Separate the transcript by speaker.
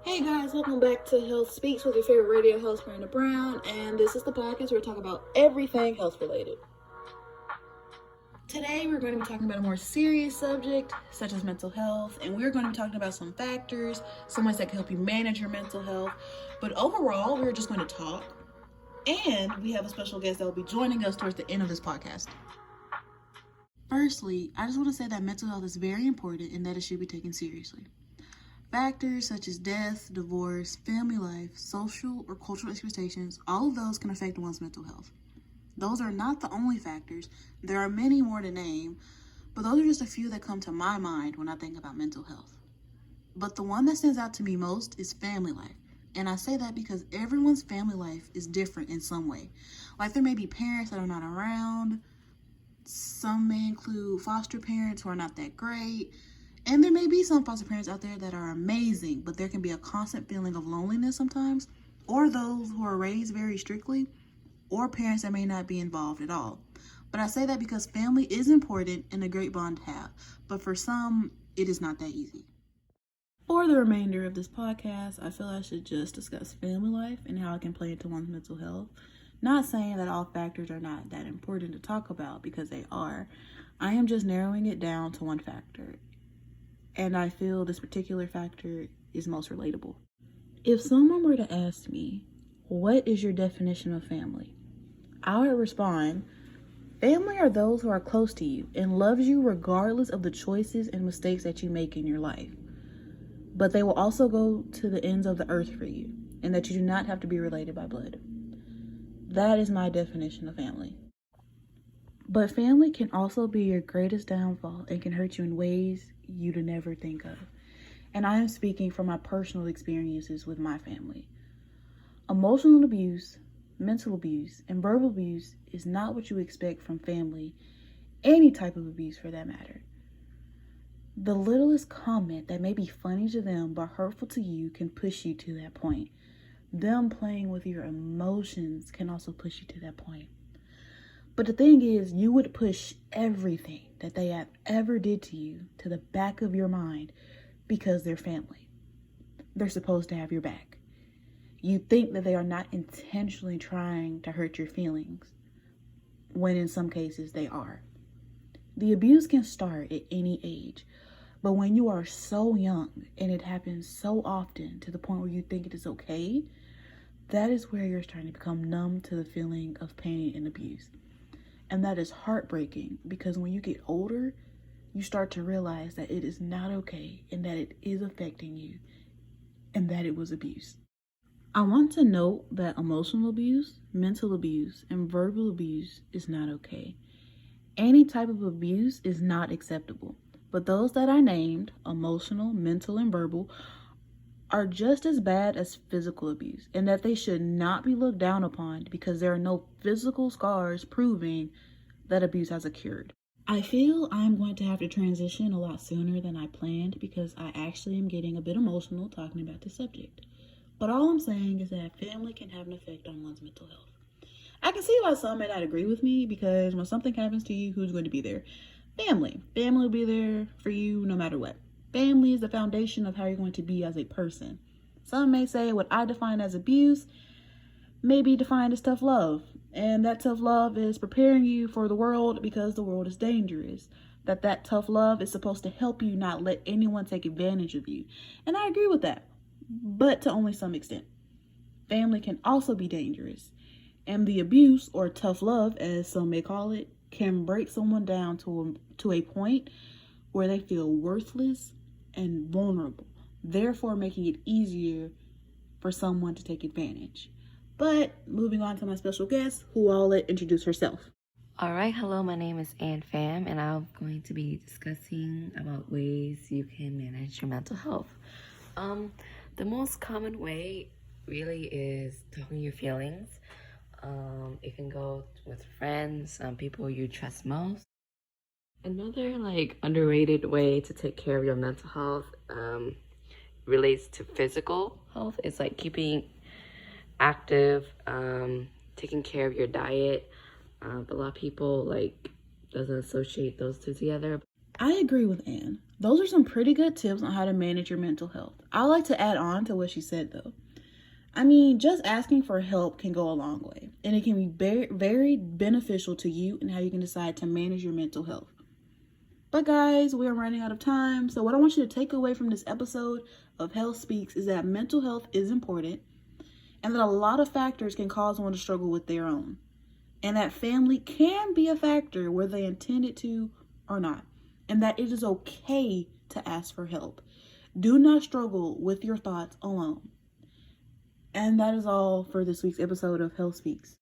Speaker 1: Hey guys, welcome back to Health Speaks with your favorite radio host, Miranda Brown, and this is the podcast where we talk about everything health related. Today we're going to be talking about a more serious subject, such as mental health, and we're going to be talking about some factors, some ways that can help you manage your mental health. But overall, we're just going to talk, and we have a special guest that will be joining us towards the end of this podcast. Firstly, I just want to say that mental health is very important and that it should be taken seriously. Factors such as death, divorce, family life, social or cultural expectations, all of those can affect one's mental health. Those are not the only factors. There are many more to name, but those are just a few that come to my mind when I think about mental health. But the one that stands out to me most is family life. And I say that because everyone's family life is different in some way. Like there may be parents that are not around. Some may include foster parents who are not that great. And there may be some foster parents out there that are amazing, but there can be a constant feeling of loneliness sometimes, or those who are raised very strictly, or parents that may not be involved at all. But I say that because family is important and a great bond to have, but for some, it is not that easy. For the remainder of this podcast, I feel I should just discuss family life and how it can play into one's mental health. Not saying that all factors are not that important to talk about, because they are. I am just narrowing it down to one factor. And I feel this particular factor is most relatable. If someone were to ask me, what is your definition of family? I would respond, family are those who are close to you and loves you regardless of the choices and mistakes that you make in your life. But they will also go to the ends of the earth for you, and that you do not have to be related by blood. That is my definition of family. But family can also be your greatest downfall and can hurt you in ways you'd never think of. And I am speaking from my personal experiences with my family. Emotional abuse, mental abuse, and verbal abuse is not what you expect from family, any type of abuse for that matter. The littlest comment that may be funny to them but hurtful to you can push you to that point. Them playing with your emotions can also push you to that point. But the thing is, you would push everything that they have ever did to you to the back of your mind because they're family. They're supposed to have your back. You think that they are not intentionally trying to hurt your feelings, when in some cases they are. The abuse can start at any age, but when you are so young and it happens so often to the point where you think it is okay, that is where you're starting to become numb to the feeling of pain and abuse. And that is heartbreaking, because when you get older, you start to realize that it is not okay and that it is affecting you and that it was abuse. I want to note that emotional abuse, mental abuse, and verbal abuse is not okay. Any type of abuse is not acceptable, but those that I named, emotional, mental, and verbal, are just as bad as physical abuse, and that they should not be looked down upon because there are no physical scars proving that abuse has occurred. I feel I'm going to have to transition a lot sooner than I planned because I actually am getting a bit emotional talking about this subject. But all I'm saying is that family can have an effect on one's mental health. I can see why some may not agree with me, because when something happens to you, who's going to be there? Family. Family will be there for you no matter what. Family is the foundation of how you're going to be as a person. Some may say what I define as abuse may be defined as tough love. And that tough love is preparing you for the world because the world is dangerous. That tough love is supposed to help you not let anyone take advantage of you. And I agree with that, but to only some extent. Family can also be dangerous. And the abuse, or tough love as some may call it, can break someone down to a point where they feel worthless and vulnerable, therefore making it easier for someone to take advantage. But moving on to my special guest, who I'll let introduce herself.
Speaker 2: All right, hello, my name is Ann Pham, and I'm going to be discussing about ways you can manage your mental health. The most common way really is talking your feelings. It can go with friends, people you trust most. Another underrated way to take care of your mental health relates to physical health. It's like keeping active, taking care of your diet. But a lot of people doesn't associate those two together.
Speaker 1: I agree with Anne. Those are some pretty good tips on how to manage your mental health. I like to add on to what she said though. I mean, just asking for help can go a long way, and it can be very, very beneficial to you and how you can decide to manage your mental health. But guys, we are running out of time. So what I want you to take away from this episode of Health Speaks is that mental health is important and that a lot of factors can cause one to struggle with their own. And that family can be a factor whether they intended to or not. And that it is okay to ask for help. Do not struggle with your thoughts alone. And that is all for this week's episode of Health Speaks.